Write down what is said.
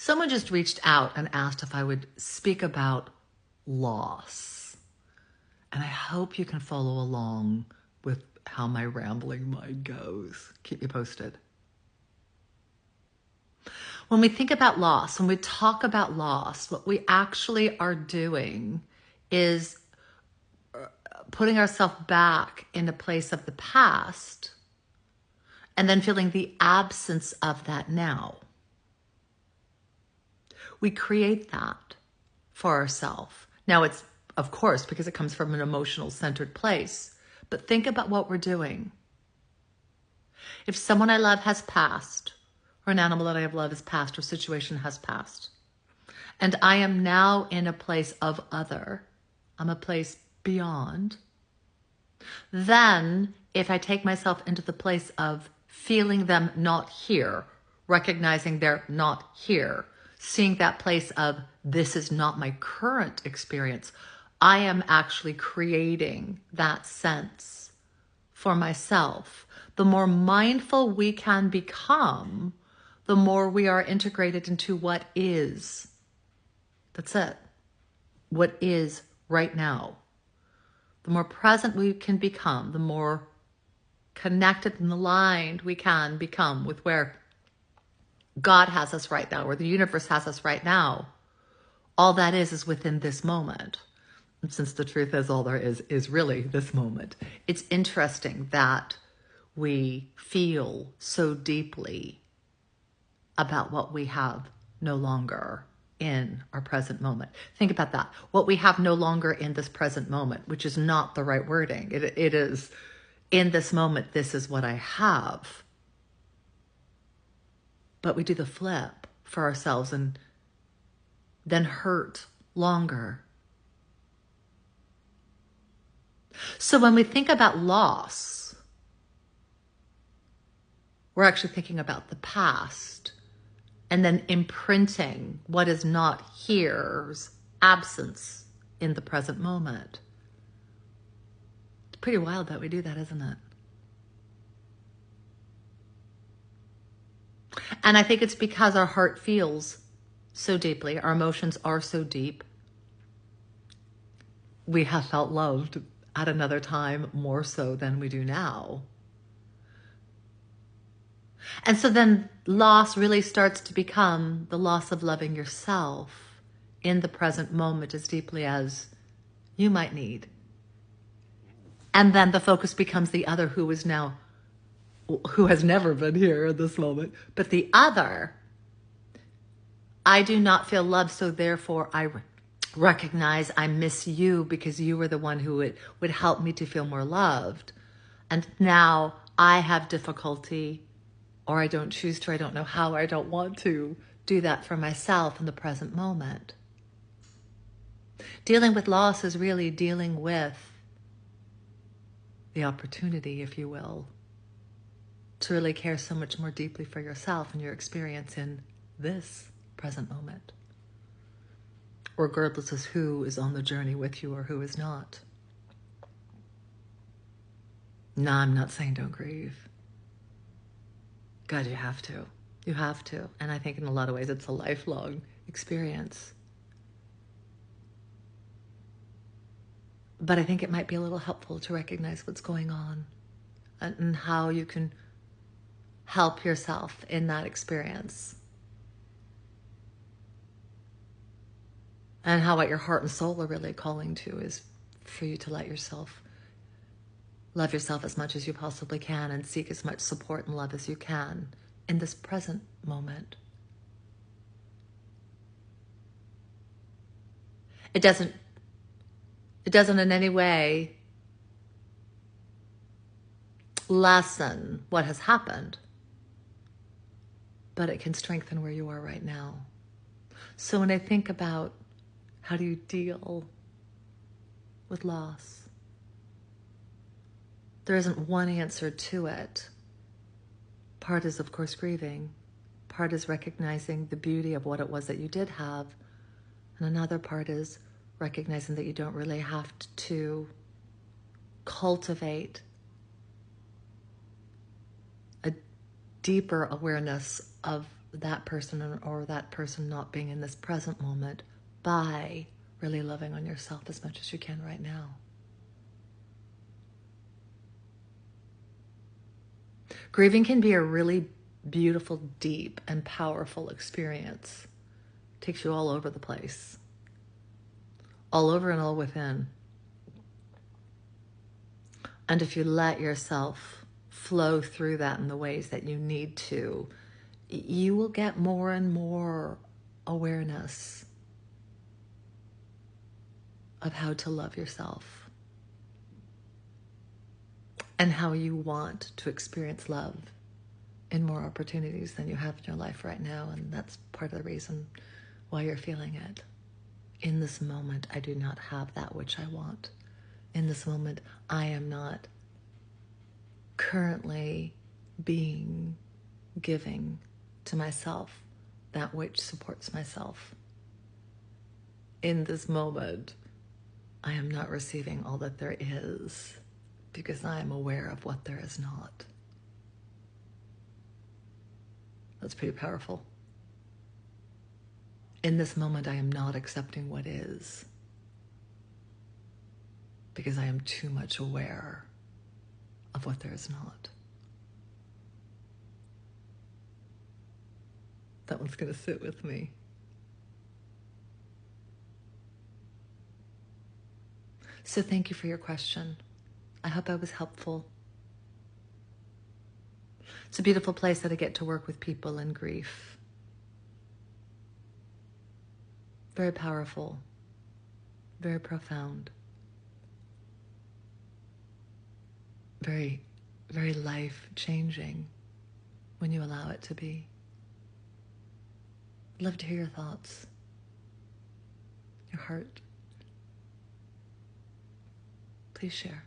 Someone just reached out and asked if I would speak about loss. And I hope you can follow along with how my rambling mind goes. Keep me posted. When we think about loss, when we talk about loss, what we actually are doing is putting ourselves back in a place of the past and then feeling the absence of that now. We create that for ourselves. Now it's, of course, because it comes from an emotional centered place, but think about what we're doing. If someone I love has passed, or an animal that I have loved has passed, or situation has passed, and I am now in a place of other, I'm a place beyond, then if I take myself into the place of feeling them not here, recognizing they're not here, seeing that place of this is not my current experience, I am actually creating that sense for myself. The more mindful we can become, the more we are integrated into what is. That's it. What is right now. The more present we can become, the more connected and aligned we can become with where God has us right now, where the universe has us right now. All that is within this moment. And since the truth is all there is really this moment. It's interesting that we feel so deeply about what we have no longer in our present moment. Think about that. What we have no longer in this present moment, which is not the right wording. It is in this moment, this is what I have. But we do the flip for ourselves and then hurt longer. So when we think about loss, we're actually thinking about the past and then imprinting what is not here's absence in the present moment. It's pretty wild that we do that, isn't it? And I think it's because our heart feels so deeply, our emotions are so deep. We have felt loved at another time more so than we do now. And so then loss really starts to become the loss of loving yourself in the present moment as deeply as you might need. And then the focus becomes the other who has never been here in this moment. But the other, I do not feel loved, so therefore I recognize I miss you because you were the one who would help me to feel more loved. And now I have difficulty, or I don't choose to, I don't know how, I don't want to do that for myself in the present moment. Dealing with loss is really dealing with the opportunity, if you will, to really care so much more deeply for yourself and your experience in this present moment, regardless of who is on the journey with you or who is not. No, I'm not saying don't grieve. God, you have to. You have to. And I think in a lot of ways it's a lifelong experience. But I think it might be a little helpful to recognize what's going on and how you can help yourself in that experience. And how what your heart and soul are really calling to is for you to let yourself love yourself as much as you possibly can and seek as much support and love as you can in this present moment. It doesn't in any way lessen what has happened, but it can strengthen where you are right now. So when I think about how do you deal with loss, there isn't one answer to it. Part is, of course, grieving. Part is recognizing the beauty of what it was that you did have. And another part is recognizing that you don't really have to cultivate a deeper awareness of that person or that person not being in this present moment by really loving on yourself as much as you can right now. Grieving can be a really beautiful, deep, and powerful experience. It takes you all over the place. All over and all within. And if you let yourself flow through that in the ways that you need to, you will get more and more awareness of how to love yourself and how you want to experience love in more opportunities than you have in your life right now. And that's part of the reason why you're feeling it. In this moment, I do not have that which I want. In this moment, I am not currently giving to myself that which supports myself. In this moment, I am not receiving all that there is because I am aware of what there is not. That's pretty powerful. In this moment, I am not accepting what is because I am too much aware of what there is not. That one's going to sit with me. So thank you for your question. I hope I was helpful. It's a beautiful place that I get to work with people in grief. Very powerful, very profound, very, very life-changing when you allow it to be. I'd love to hear your thoughts, your heart. Please share.